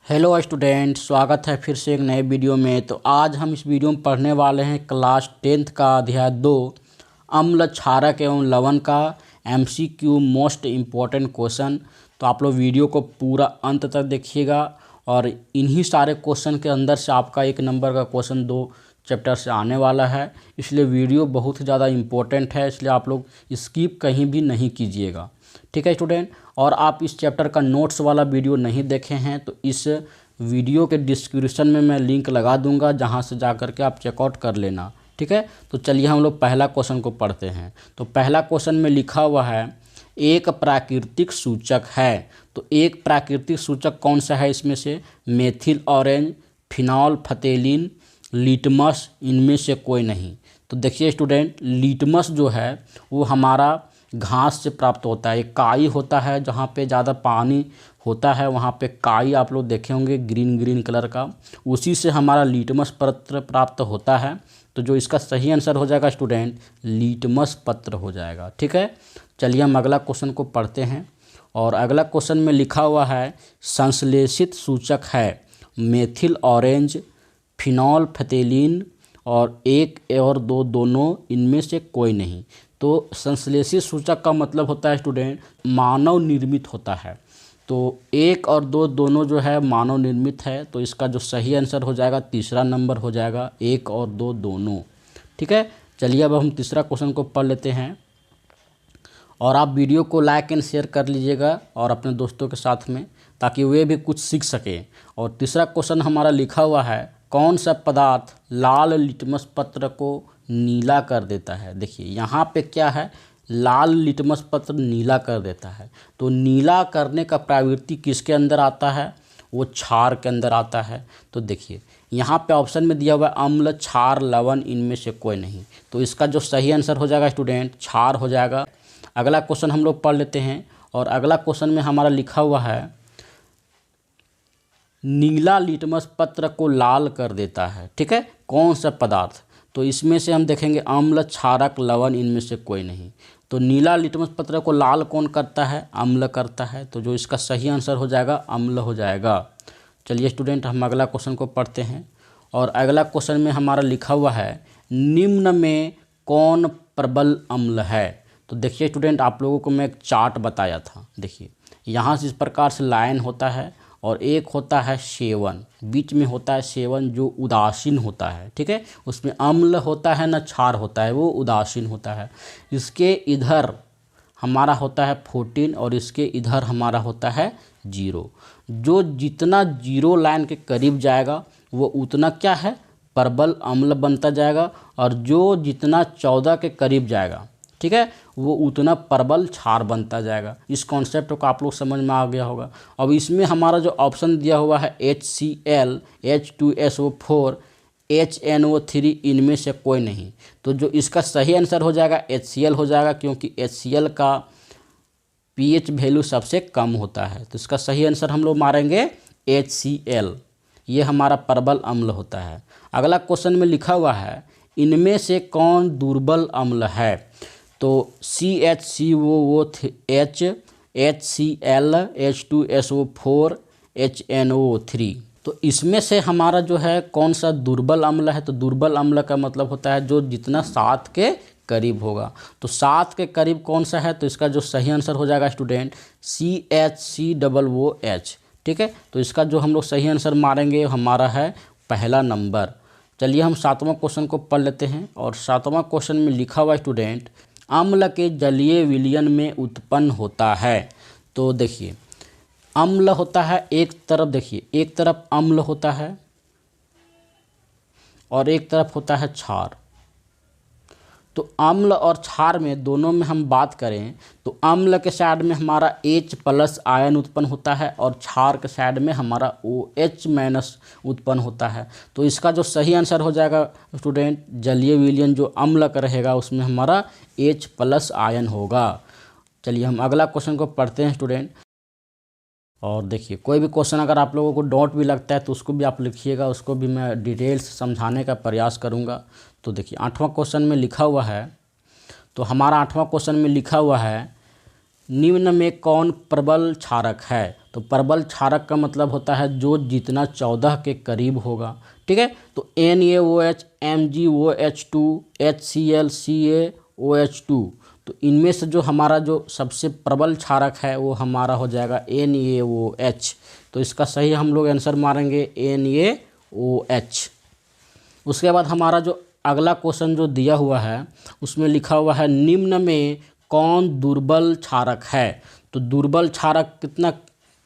Hello student, स्वागत है फिर से एक नए वीडियो में। तो आज हम इस वीडियो में पढ़ने वाले हैं क्लास 10th का अध्याय 2 अम्ल क्षारक एवं लवण का एमसीक्यू मोस्ट इम्पोर्टेंट क्वेश्चन। तो आप लोग वीडियो को पूरा अंत तक देखिएगा और इन्हीं सारे क्वेश्चन के अंदर से आपका 1 नंबर का क्वेश्चन 2 चैप्टर से आने वाला है। इसलिए वीडियो बहुत ज़्यादा इम्पोर्टेंट है, इसलिए आप लोग स्किप कहीं भी नहीं कीजिएगा। ठीक है स्टूडेंट। और आप इस चैप्टर का नोट्स वाला वीडियो नहीं देखे हैं तो इस वीडियो के डिस्क्रिप्शन में मैं लिंक लगा दूंगा, जहां से जा कर के आप चेकआउट कर लेना। ठीक है। तो चलिए हम लोग पहला क्वेश्चन को पढ़ते हैं। तो पहला क्वेश्चन में लिखा हुआ है एक प्राकृतिक सूचक है। तो एक प्राकृतिक सूचक कौन सा है? इसमें से मेथिल ऑरेंज, फिनॉल फतेलिन, लिटमस, इनमें से कोई नहीं। तो देखिए स्टूडेंट, लिटमस जो है वो हमारा घास से प्राप्त होता है। एक काई होता है, जहाँ पे ज़्यादा पानी होता है वहाँ पे काई आप लोग देखे होंगे ग्रीन ग्रीन कलर का, उसी से हमारा लिटमस पत्र प्राप्त होता है। तो जो इसका सही आंसर हो जाएगा स्टूडेंट, लिटमस पत्र हो जाएगा। ठीक है। चलिए हम अगला क्वेश्चन को पढ़ते हैं। और अगला क्वेश्चन में लिखा हुआ है संश्लेषित सूचक है मेथिल ऑरेंज, फिनॉल फतेलिन और 1 और 2 दोनों, इनमें से कोई नहीं। तो संश्लेषित सूचक का मतलब होता है स्टूडेंट मानव निर्मित होता है। तो 1 और 2 दोनों जो है मानव निर्मित है। तो इसका जो सही आंसर हो जाएगा तीसरा नंबर हो जाएगा, 1 और 2 दोनों। ठीक है। चलिए अब हम तीसरा क्वेश्चन को पढ़ लेते हैं और आप वीडियो को लाइक एंड शेयर कर लीजिएगा और अपने दोस्तों के साथ में, ताकि वे भी कुछ सीख सकें। और तीसरा क्वेश्चन हमारा लिखा हुआ है कौन सा पदार्थ लाल लिटमस पत्र को नीला कर देता है? देखिए यहाँ पे क्या है, लाल लिटमस पत्र नीला कर देता है। तो नीला करने का प्रवृत्ति किसके अंदर आता है? वो क्षार के अंदर आता है। तो देखिए यहाँ पे ऑप्शन में दिया हुआ है अम्ल, क्षार, लवण, इनमें से कोई नहीं। तो इसका जो सही आंसर हो जाएगा स्टूडेंट क्षार हो जाएगा। अगला क्वेश्चन हम लोग पढ़ लेते हैं। और अगला क्वेश्चन में हमारा लिखा हुआ है नीला लिटमस पत्र को लाल कर देता है। ठीक है। कौन सा पदार्थ? तो इसमें से हम देखेंगे अम्ल, क्षारक, लवण, इनमें से कोई नहीं। तो नीला लिटमस पत्र को लाल कौन करता है? अम्ल करता है। तो जो इसका सही आंसर हो जाएगा अम्ल हो जाएगा। चलिए स्टूडेंट हम अगला क्वेश्चन को पढ़ते हैं। और अगला क्वेश्चन में हमारा लिखा हुआ है निम्न में कौन प्रबल अम्ल है? तो देखिए स्टूडेंट, आप लोगों को मैं एक चार्ट बताया था। देखिए यहाँ से इस प्रकार से लाइन होता है और एक होता है सेवन, बीच में होता है सेवन जो उदासीन होता है। ठीक है। उसमें अम्ल होता है ना क्षार होता है, वो उदासीन होता है। इसके इधर हमारा होता है 14 और इसके इधर हमारा होता है 0। जो जितना 0 लाइन के करीब जाएगा वो उतना क्या है, प्रबल अम्ल बनता जाएगा। और जो जितना 14 के करीब जाएगा, ठीक है, वो उतना प्रबल क्षार बनता जाएगा। इस कॉन्सेप्ट को आप लोग समझ में आ गया होगा। अब इसमें हमारा जो ऑप्शन दिया हुआ है HCl, H2SO4, HNO3, इनमें से कोई नहीं। तो जो इसका सही आंसर हो जाएगा HCl हो जाएगा, क्योंकि HCl का pH वैल्यू सबसे कम होता है। तो इसका सही आंसर हम लोग मारेंगे HCl। ये हमारा प्रबल अम्ल होता है। अगला क्वेश्चन में लिखा हुआ है इनमें से कौन दुर्बल अम्ल है? तो CHCOOH, HCl, H2SO4, HNO3। तो इसमें से हमारा जो है कौन सा दुर्बल अम्ल है? तो दुर्बल अम्ल का मतलब होता है जो जितना 7 के करीब होगा। तो 7 के करीब कौन सा है? तो इसका जो सही आंसर हो जाएगा स्टूडेंट CHCOOH। ठीक है। तो इसका जो हम लोग सही आंसर मारेंगे हमारा है पहला नंबर। चलिए हम 7वां क्वेश्चन को पढ़ लेते हैं। और 7वां क्वेश्चन में लिखा हुआ स्टूडेंट अम्ल के जलीय विलयन में उत्पन्न होता है। तो देखिए अम्ल होता है एक तरफ, देखिए एक तरफ अम्ल होता है और एक तरफ होता है क्षार। तो अम्ल और क्षार में दोनों में हम बात करें तो अम्ल के साइड में हमारा H+ आयन उत्पन्न होता है और क्षार के साइड में हमारा OH- उत्पन्न होता है। तो इसका जो सही आंसर हो जाएगा स्टूडेंट जलीय विलयन जो अम्ल का रहेगा उसमें हमारा H+ आयन होगा। चलिए हम अगला क्वेश्चन को पढ़ते हैं स्टूडेंट। और देखिए कोई भी क्वेश्चन अगर आप लोगों को डाउट भी लगता है तो उसको भी आप लिखिएगा, उसको भी मैं डिटेल्स समझाने का प्रयास करूँगा। तो देखिए 8वां क्वेश्चन में लिखा हुआ है, तो हमारा 8वां क्वेश्चन में लिखा हुआ है निम्न में कौन प्रबल क्षारक है? तो प्रबल क्षारक का मतलब होता है जो जितना 14 के करीब होगा। ठीक है, तो NaOH, MgOH2, HCl, CaOH2, तो इनमें से जो हमारा जो सबसे प्रबल क्षारक है वो हमारा हो जाएगा NaOH। तो इसका सही हम लोग आंसर मारेंगे NaOH। उसके बाद हमारा जो अगला क्वेश्चन जो दिया हुआ है उसमें लिखा हुआ है निम्न में कौन दुर्बल क्षारक है? तो दुर्बल क्षारक कितना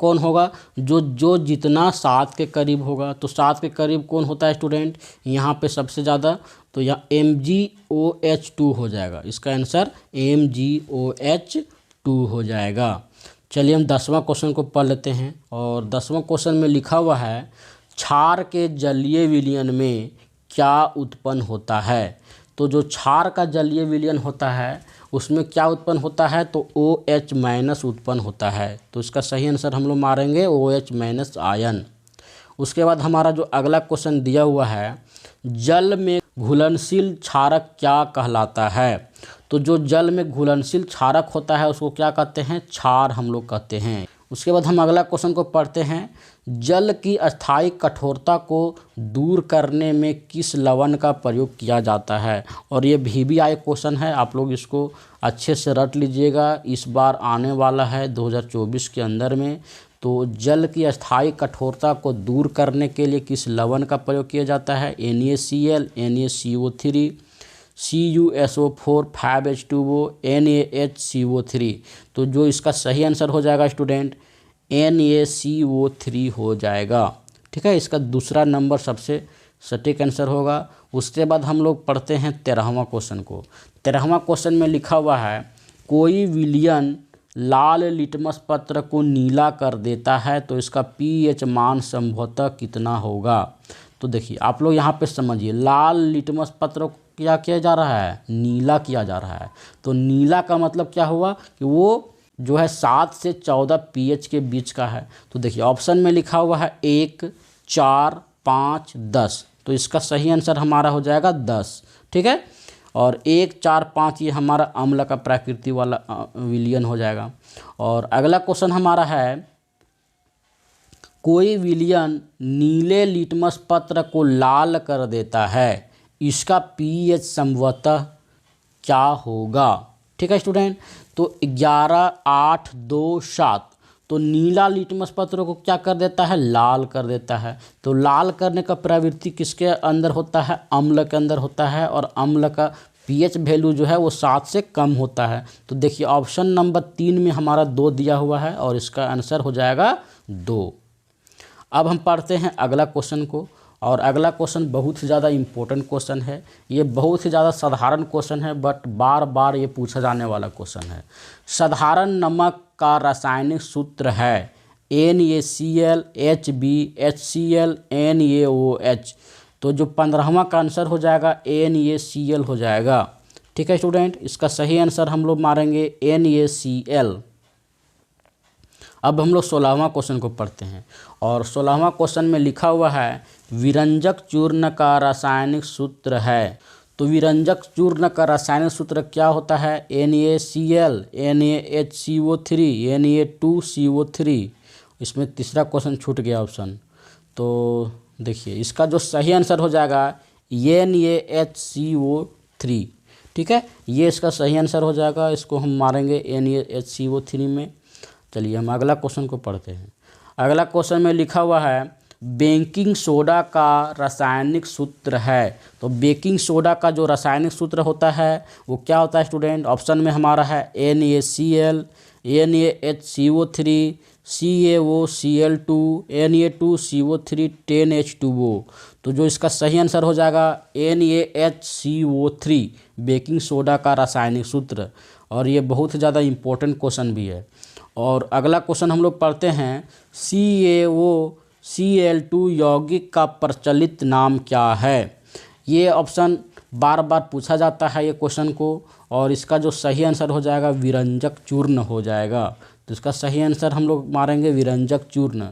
कौन होगा? जो जितना 7 के करीब होगा। तो 7 के करीब कौन होता है स्टूडेंट? यहाँ पे सबसे ज़्यादा, तो यहाँ MgOH2 हो जाएगा। इसका आंसर MgOH2 हो जाएगा। चलिए हम 10वां क्वेश्चन को पढ़ लेते हैं। और 10वां क्वेश्चन में लिखा हुआ है क्षार के जलीय विलयन में क्या उत्पन्न होता है? तो जो क्षार का जलीय विलयन होता है उसमें क्या उत्पन्न होता है? तो OH- उत्पन्न होता है। तो इसका सही आंसर हम लोग मारेंगे OH- आयन। उसके बाद हमारा जो अगला क्वेश्चन दिया हुआ है जल में घुलनशील क्षारक क्या कहलाता है? तो जो जल में घुलनशील क्षारक होता है उसको क्या कहते हैं? क्षार हम लोग कहते हैं। उसके बाद हम अगला क्वेश्चन को पढ़ते हैं। जल की अस्थायी कठोरता को दूर करने में किस लवण का प्रयोग किया जाता है? और ये VBI क्वेश्चन है, आप लोग इसको अच्छे से रट लीजिएगा। इस बार आने वाला है 2024 के अंदर में। तो जल की अस्थायी कठोरता को दूर करने के लिए किस लवण का प्रयोग किया जाता है? NaCl, NaCO3, CuSO4, 5H2O, NaHCO3। तो जो इसका सही आंसर हो जाएगा स्टूडेंट NaCO3 हो जाएगा। ठीक है, इसका दूसरा नंबर सबसे सटीक आंसर होगा। उसके बाद हम लोग पढ़ते हैं 13वां क्वेश्चन को। 13वां क्वेश्चन में लिखा हुआ है कोई विलयन लाल लिटमस पत्र को नीला कर देता है तो इसका pH मान संभवतः कितना होगा? तो देखिए आप लोग यहाँ पे समझिए, लाल लिटमस पत्र को क्या किया जा रहा है? नीला किया जा रहा है। तो नीला का मतलब क्या हुआ कि वो जो है 7 से 14 pH के बीच का है। तो देखिए ऑप्शन में लिखा हुआ है 1, 4, 5, 10। तो इसका सही आंसर हमारा हो जाएगा 10। ठीक है, और 1, 4, 5 ये हमारा अम्ल का प्रकृति वाला विलयन हो जाएगा। और अगला क्वेश्चन हमारा है कोई विलयन नीले लिटमस पत्र को लाल कर देता है, इसका pH संभवतः क्या होगा? ठीक है स्टूडेंट, तो 11, 8, 2, 7। तो नीला लिटमस पत्र को क्या कर देता है? लाल कर देता है। तो लाल करने का प्रवृत्ति किसके अंदर होता है? अम्ल के अंदर होता है। और अम्ल का pH वैल्यू जो है वो 7 से कम होता है। तो देखिए ऑप्शन नंबर 3 में हमारा 2 दिया हुआ है और इसका आंसर हो जाएगा 2। अब हम पढ़ते हैं अगला क्वेश्चन को। और अगला क्वेश्चन बहुत ही ज़्यादा इम्पोर्टेंट क्वेश्चन है। ये बहुत ही ज़्यादा साधारण क्वेश्चन है बट बार बार ये पूछा जाने वाला क्वेश्चन है। साधारण नमक का रासायनिक सूत्र है NaCl, Hb, HCl, NaOH। तो जो 15वां का आंसर हो जाएगा NaCl हो जाएगा। ठीक है स्टूडेंट, इसका सही आंसर हम लोग मारेंगे NaCl। अब हम लोग 16वां क्वेश्चन को पढ़ते हैं। और 16वां क्वेश्चन में लिखा हुआ है विरंजक चूर्ण का रासायनिक सूत्र है। तो विरंजक चूर्ण का रासायनिक सूत्र क्या होता है? NaCl, NaHCO3, Na2CO3। इसमें तीसरा क्वेश्चन छूट गया ऑप्शन। तो देखिए इसका जो सही आंसर हो जाएगा NaHCO3। ठीक है, ये इसका सही आंसर हो जाएगा। इसको हम मारेंगे NaHCO3 में। चलिए हम अगला क्वेश्चन को पढ़ते हैं। अगला क्वेश्चन में लिखा हुआ है बेकिंग सोडा का रासायनिक सूत्र है। तो बेकिंग सोडा का जो रासायनिक सूत्र होता है वो क्या होता है स्टूडेंट? ऑप्शन में हमारा है NaCl, NaHCO3, CaOCl2, Na2CO3, 10H2O। तो जो इसका सही आंसर हो जाएगा NaHCO3 बेकिंग सोडा का रासायनिक सूत्र। और ये बहुत ज़्यादा इम्पोर्टेंट क्वेश्चन भी है। और अगला क्वेश्चन हम लोग पढ़ते हैं CaOCl2 यौगिक का प्रचलित नाम क्या है? ये ऑप्शन बार बार पूछा जाता है ये क्वेश्चन को। और इसका जो सही आंसर हो जाएगा विरंजक चूर्ण हो जाएगा। तो इसका सही आंसर हम लोग मारेंगे विरंजक चूर्ण।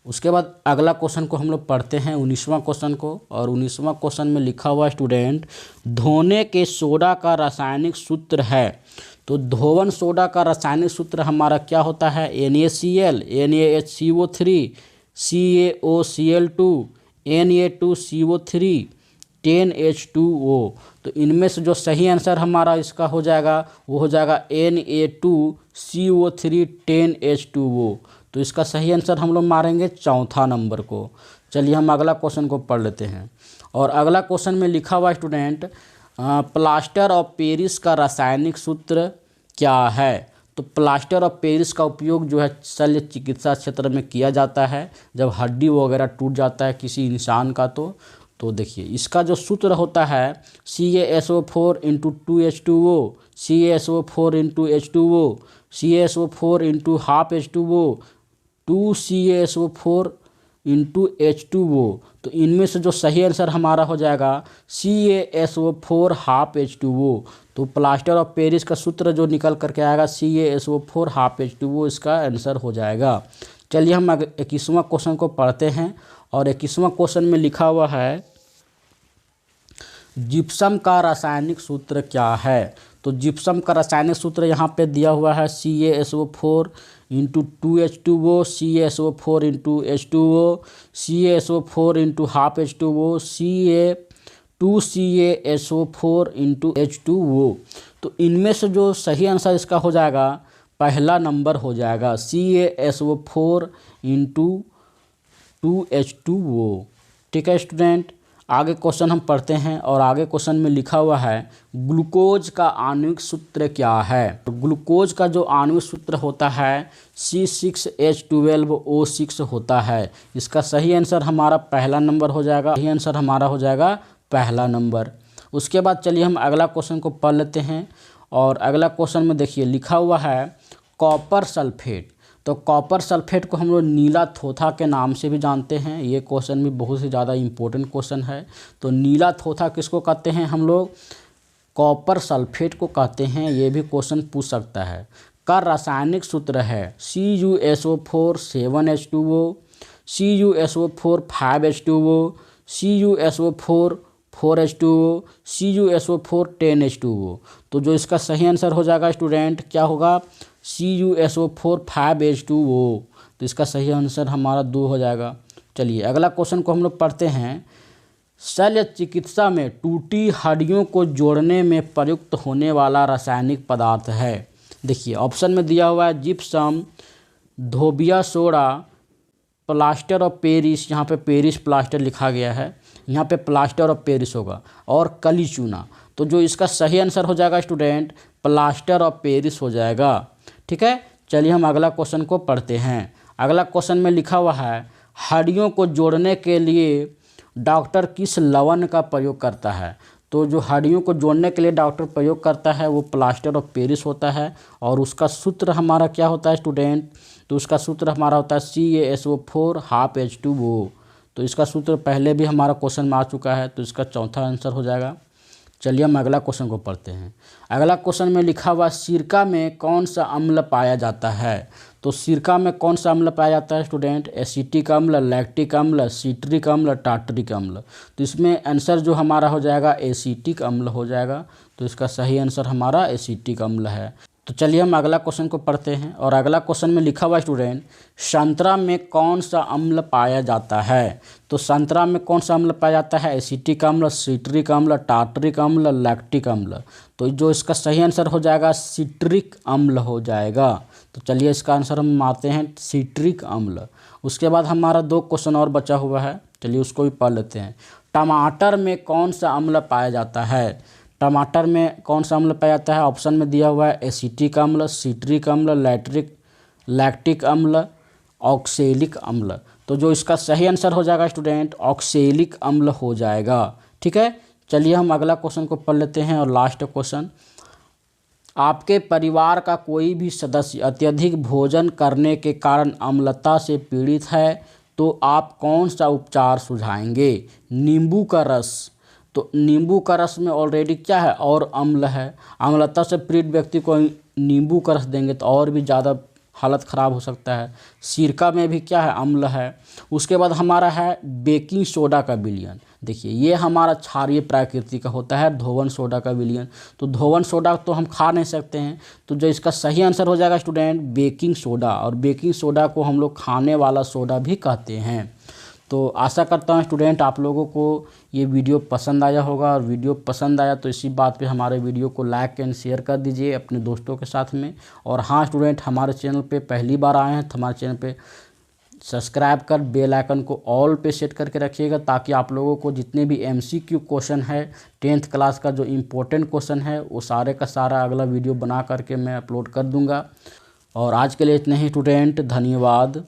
उसके बाद अगला क्वेश्चन को हम लोग पढ़ते हैं 19वां क्वेश्चन को। और 19वां क्वेश्चन में लिखा हुआ स्टूडेंट धोने के सोडा का रासायनिक सूत्र है। तो धोवन सोडा का रासायनिक सूत्र हमारा क्या होता है, NaCl, NaHCO3, CaOCl2, Na2CO3, 10H2O। तो इनमें से जो सही आंसर हमारा इसका हो जाएगा वो हो जाएगा Na2CO3, 10H2O। तो इसका सही आंसर हम लोग मारेंगे चौथा नंबर को। चलिए हम अगला क्वेश्चन को पढ़ लेते हैं। और अगला क्वेश्चन में लिखा हुआ स्टूडेंट, प्लास्टर ऑफ पेरिस का रासायनिक सूत्र क्या है। तो प्लास्टर ऑफ पेरिस का उपयोग जो है शल्य चिकित्सा क्षेत्र में किया जाता है जब हड्डी वगैरह टूट जाता है किसी इंसान का। तो देखिए इसका जो सूत्र होता है CaSO4 × 2H2O, CaSO4 × H2O, CaSO4 × ½ H2O, 2CaSO4 × H2O। तो इनमें से जो सही आंसर हमारा हो जाएगा CaSO4 ½ H2O। तो प्लास्टर ऑफ पेरिस का सूत्र जो निकल करके आएगा CaSO4 ½ H2O इसका आंसर हो जाएगा। चलिए हम 21वां क्वेश्चन को पढ़ते हैं। और 21वां क्वेश्चन में लिखा हुआ है, जिप्सम का रासायनिक सूत्र क्या है। तो जिप्सम का रासायनिक सूत्र यहाँ पे दिया हुआ है CaSO4 × 2H2O, CaSO4 × H2O, CaSO4 × ½ H2O, 2CaSO4 × H2O। तो इनमें से जो सही आंसर इसका हो जाएगा पहला नंबर हो जाएगा CaSO4 × 2H2O। ठीक है स्टूडेंट, आगे क्वेश्चन हम पढ़ते हैं। और आगे क्वेश्चन में लिखा हुआ है, ग्लूकोज का आणविक सूत्र क्या है। तो ग्लूकोज का जो आणविक सूत्र होता है C6H12O6 होता है। इसका सही आंसर हमारा पहला नंबर हो जाएगा। सही आंसर हमारा हो जाएगा पहला नंबर। उसके बाद चलिए हम अगला क्वेश्चन को पढ़ लेते हैं। और अगला क्वेश्चन में देखिए लिखा हुआ है कॉपर सल्फेट। तो कॉपर सल्फेट को हम लोग नीला थोथा के नाम से भी जानते हैं। ये क्वेश्चन भी बहुत ही ज़्यादा इम्पोर्टेंट क्वेश्चन है। तो नीला थोथा किसको कहते हैं हम लोग, कॉपर सल्फेट को कहते हैं। ये भी क्वेश्चन पूछ सकता है। का रासायनिक सूत्र है CuSO4 7H2O, CuSO4 5H2O, CuSO4 4H2O, CuSO4 10H2O। तो जो इसका सही आंसर हो जाएगा स्टूडेंट क्या होगा, CuSO4 5H2O। तो इसका सही आंसर हमारा 2 हो जाएगा। चलिए अगला क्वेश्चन को हम लोग पढ़ते हैं। शल्य चिकित्सा में टूटी हड्डियों को जोड़ने में प्रयुक्त होने वाला रासायनिक पदार्थ है। देखिए ऑप्शन में दिया हुआ है gypsum, Dhobiya soda, plaster of Paris, यहाँ पे पेरिस प्लास्टर लिखा गया है, यहाँ पे प्लास्टर ऑफ पेरिस होगा, और कली चूना। तो जो इसका सही आंसर हो जाएगा स्टूडेंट प्लास्टर ऑफ पेरिस हो जाएगा। ठीक है, चलिए हम अगला क्वेश्चन को पढ़ते हैं। अगला क्वेश्चन में लिखा हुआ है, हड्डियों को जोड़ने के लिए डॉक्टर किस लवण का प्रयोग करता है। तो जो हड्डियों को जोड़ने के लिए डॉक्टर प्रयोग करता है वो प्लास्टर ऑफ पेरिस होता है। और उसका सूत्र हमारा क्या होता है स्टूडेंट, तो उसका सूत्र हमारा होता है CaSO4 ½ H2O। तो इसका सूत्र पहले भी हमारा क्वेश्चन में आ चुका है। तो इसका चौथा आंसर हो जाएगा। चलिए हम अगला क्वेश्चन को पढ़ते हैं। अगला क्वेश्चन में लिखा हुआ, सिरका में कौन सा अम्ल पाया जाता है। तो सिरका में कौन सा अम्ल पाया जाता है स्टूडेंट, एसिटिक अम्ल, लैक्टिक अम्ल, सिट्रिक अम्ल, टार्टरिक अम्ल। तो इसमें आंसर जो हमारा हो जाएगा एसिटिक अम्ल हो जाएगा। तो इसका सही आंसर हमारा एसिटिक अम्ल है। तो चलिए हम अगला क्वेश्चन को पढ़ते हैं। और अगला क्वेश्चन में लिखा हुआ स्टूडेंट, संतरा में कौन सा अम्ल पाया जाता है। तो संतरा में कौन सा अम्ल पाया जाता है, एसिटिक अम्ल, सिट्रिक अम्ल, टार्टरिक अम्ल, लैक्टिक अम्ल। तो जो इसका सही आंसर हो जाएगा सिट्रिक अम्ल हो जाएगा। तो चलिए इसका आंसर हम मारते हैं सिट्रिक अम्ल। उसके बाद हमारा 2 क्वेश्चन और बचा हुआ है, चलिए उसको भी पढ़ लेते हैं। टमाटर में कौन सा अम्ल पाया जाता है। टमाटर में कौन सा अम्ल पाया जाता है, ऑप्शन में दिया हुआ है एसिटिक अम्ल, सिट्रिक अम्ल, लैक्टिक अम्ल, ऑक्सैलिक अम्ल। तो जो इसका सही आंसर हो जाएगा स्टूडेंट ऑक्सैलिक अम्ल हो जाएगा। ठीक है, चलिए हम अगला क्वेश्चन को पढ़ लेते हैं। और लास्ट क्वेश्चन, आपके परिवार का कोई भी सदस्य अत्यधिक भोजन करने के कारण अम्लता से पीड़ित है तो आप कौन सा उपचार सुझाएंगे। नींबू का रस। तो नींबू का रस में ऑलरेडी क्या है, और अम्ल है। अम्लता से पीड़ित व्यक्ति को नींबू का रस देंगे तो और भी ज़्यादा हालत ख़राब हो सकता है। सिरका में भी क्या है, अम्ल है। उसके बाद हमारा है बेकिंग सोडा का विलयन। देखिए ये हमारा क्षारीय प्रकृति का होता है धोवन सोडा का विलयन। तो धोवन सोडा तो हम खा नहीं सकते हैं, तो जो इसका सही आंसर हो जाएगा स्टूडेंट बेकिंग सोडा। और बेकिंग सोडा को हम लोग खाने वाला सोडा भी कहते हैं। तो आशा करता हूँ स्टूडेंट आप लोगों को ये वीडियो पसंद आया होगा, और वीडियो पसंद आया तो इसी बात पे हमारे वीडियो को लाइक एंड शेयर कर दीजिए अपने दोस्तों के साथ में। और हाँ स्टूडेंट, हमारे चैनल पे पहली बार आए हैं तो हमारे चैनल पे सब्सक्राइब कर बेल आइकन को ऑल पे सेट करके रखिएगा, ताकि आप लोगों को जितने भी MCQ क्वेश्चन है 10th क्लास का जो इम्पोर्टेंट क्वेश्चन है वो सारे का सारा अगला वीडियो बना करके मैं अपलोड कर दूँगा। और आज के लिए इतने ही स्टूडेंट, धन्यवाद।